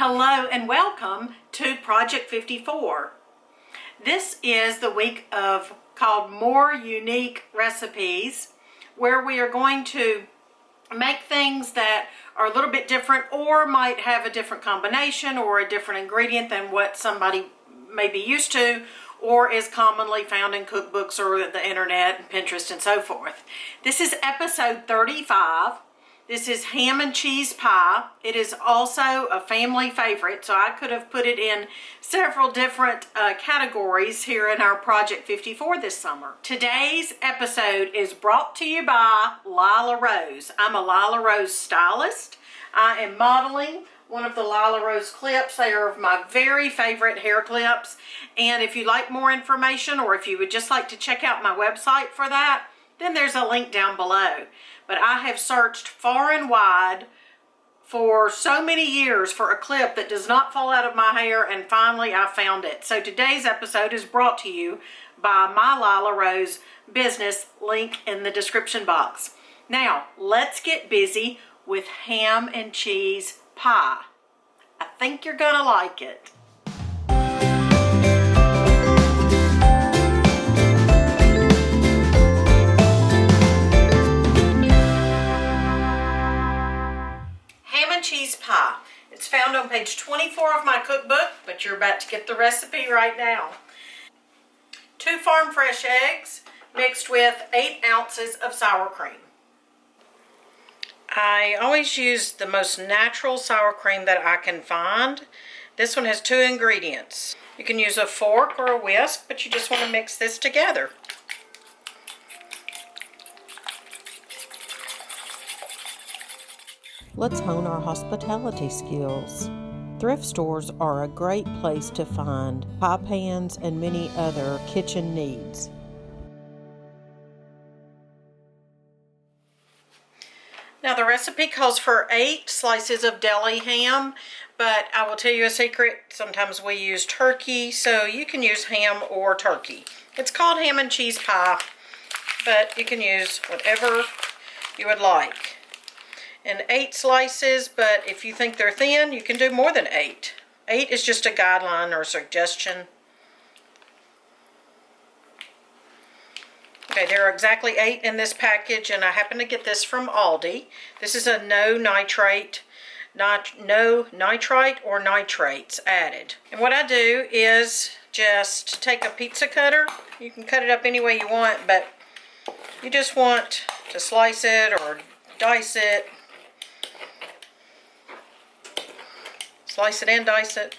Hello and welcome to Project 54. This is the week of called More Unique Recipes, where we are going to make things that are a little bit different or might have a different combination or a different ingredient than what somebody may be used to or is commonly found in cookbooks or the internet and Pinterest and so forth. This is episode 35. This is ham and cheese pie. It is also a family favorite, so I could have put it in several different categories here in our Project 54 this summer. Today's episode is brought to you by LILLA Rose. I'm a LILLA Rose stylist. I am modeling one of the LILLA Rose clips. They are my very favorite hair clips. And if you'd like more information or if you would just like to check out my website for that, then there's a link down below. But I have searched far and wide for so many years for a clip that does not fall out of my hair, and finally I found it. So today's episode is brought to you by my LILLA Rose business, link in the description box. Now, let's get busy with ham and cheese pie. I think you're gonna like it. Cheese pie. It's found on page 24 of my cookbook, but you're about to get the recipe right now. 2 farm fresh eggs mixed with 8 ounces of sour cream. I always use the most natural sour cream that I can find. This one has 2 ingredients. You can use a fork or a whisk, but you just want to mix this together. Let's hone our hospitality skills. Thrift stores are a great place to find pie pans and many other kitchen needs. Now the recipe calls for 8 slices of deli ham, but I will tell you a secret, sometimes we use turkey, so you can use ham or turkey. It's called ham and cheese pie, but you can use whatever you would like. And 8 slices, but if you think they're thin, you can do more than 8. 8 is just a guideline or suggestion. Okay, there are exactly 8 in this package, and I happen to get this from Aldi. This is a no nitrite or nitrates added. And what I do is just take a pizza cutter. You can cut it up any way you want, but you just want to slice it or dice it. Slice it and dice it.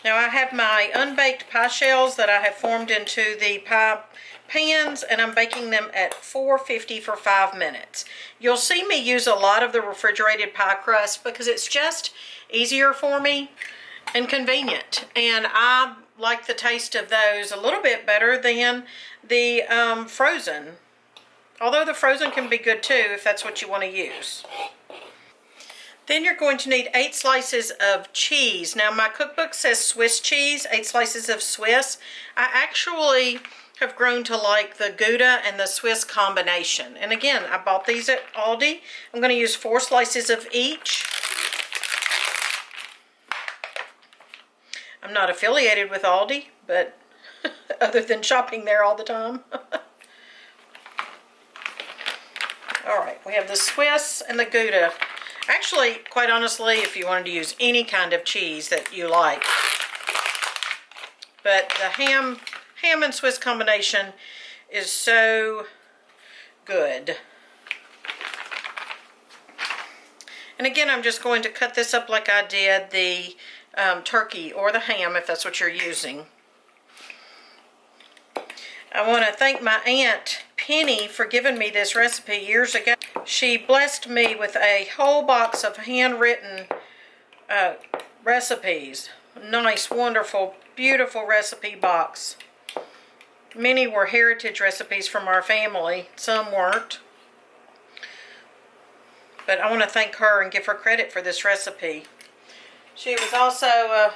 Now I have my unbaked pie shells that I have formed into the pie pans, and I'm baking them at 450 for 5 minutes. You'll see me use a lot of the refrigerated pie crust because it's just easier for me and convenient. And I like the taste of those a little bit better than the frozen. Although the frozen can be good too if that's what you want to use. Then you're going to need 8 slices of cheese. Now my cookbook says Swiss cheese, 8 slices of Swiss. I actually have grown to like the Gouda and the Swiss combination. And again, I bought these at Aldi. I'm going to use 4 slices of each. I'm not affiliated with Aldi, but other than shopping there all the time. Alright, we have the Swiss and the Gouda. Actually, quite honestly, if you wanted to use any kind of cheese that you like. But the ham and Swiss combination is so good. And again, I'm just going to cut this up like I did the turkey or the ham, if that's what you're using. I want to thank my Aunt Penny for giving me this recipe years ago. She blessed me with a whole box of handwritten recipes. Nice, wonderful, beautiful recipe box. Many were heritage recipes from our family. Some weren't. But I want to thank her and give her credit for this recipe. She was also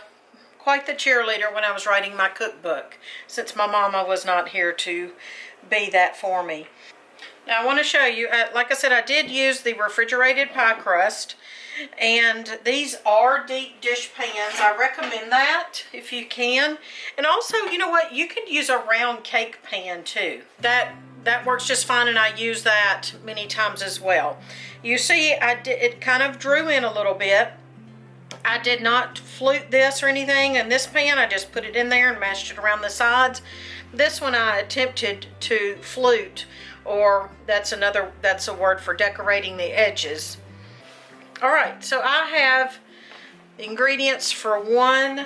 quite the cheerleader when I was writing my cookbook, since my mama was not here to be that for me. Now I want to show you, like I said, I did use the refrigerated pie crust, and these are deep dish pans. I recommend that if you can. And also, you know what, you could use a round cake pan too. That works just fine, and I use that many times as well. You see, it kind of drew in a little bit. I did not flute this or anything. In this pan, I just put it in there and mashed it around the sides. This one I attempted to flute, or that's a word for decorating the edges. All right, so I have the ingredients for one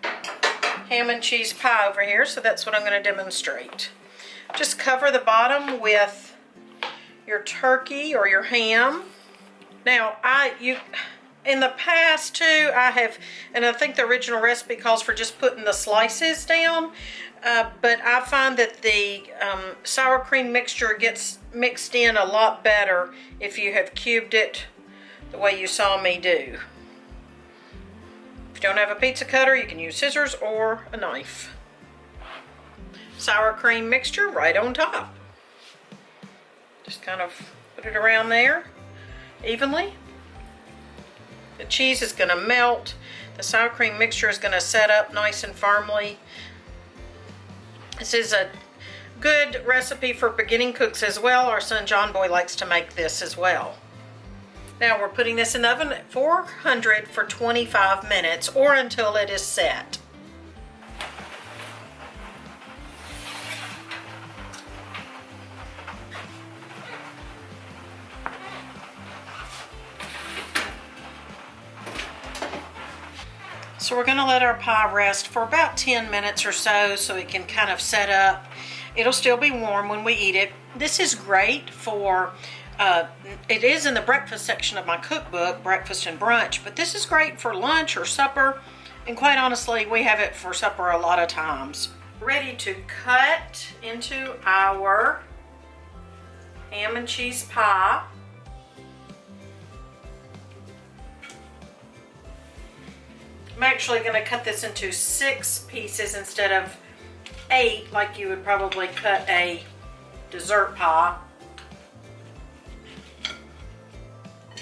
ham and cheese pie over here, so that's what I'm going to demonstrate. Just cover the bottom with your turkey or your ham. Now, in the past too, I have, and I think the original recipe calls for just putting the slices down, but I find that the sour cream mixture gets mixed in a lot better if you have cubed it the way you saw me do. If you don't have a pizza cutter, you can use scissors or a knife. Sour cream mixture right on top. Just kind of put it around there evenly. The cheese is going to melt. The sour cream mixture is going to set up nice and firmly. This is a good recipe for beginning cooks as well. Our son Jonboy likes to make this as well. Now we're putting this in the oven at 400 for 25 minutes or until it is set. So we're going to let our pie rest for about 10 minutes or so it can kind of set up. It'll still be warm when we eat it. This is great for, it is in the breakfast section of my cookbook, breakfast and brunch, but this is great for lunch or supper, and quite honestly, we have it for supper a lot of times. Ready to cut into our ham and cheese pie. I'm actually going to cut this into 6 pieces instead of 8 like you would probably cut a dessert pie.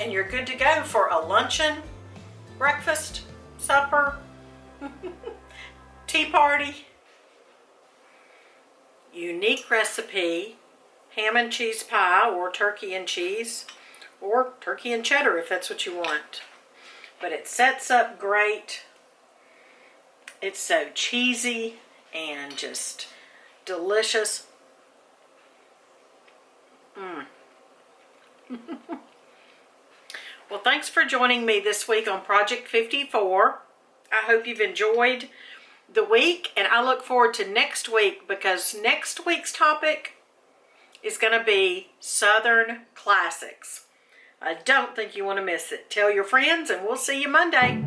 And you're good to go for a luncheon, breakfast, supper, tea party. Unique recipe, ham and cheese pie, or turkey and cheese, or turkey and cheddar if that's what you want. But it sets up great. It's so cheesy and just delicious. Well, thanks for joining me this week on Project 54. I hope you've enjoyed the week, and I look forward to next week, because next week's topic is going to be Southern classics. I don't think you want to miss it. Tell your friends, and we'll see you Monday.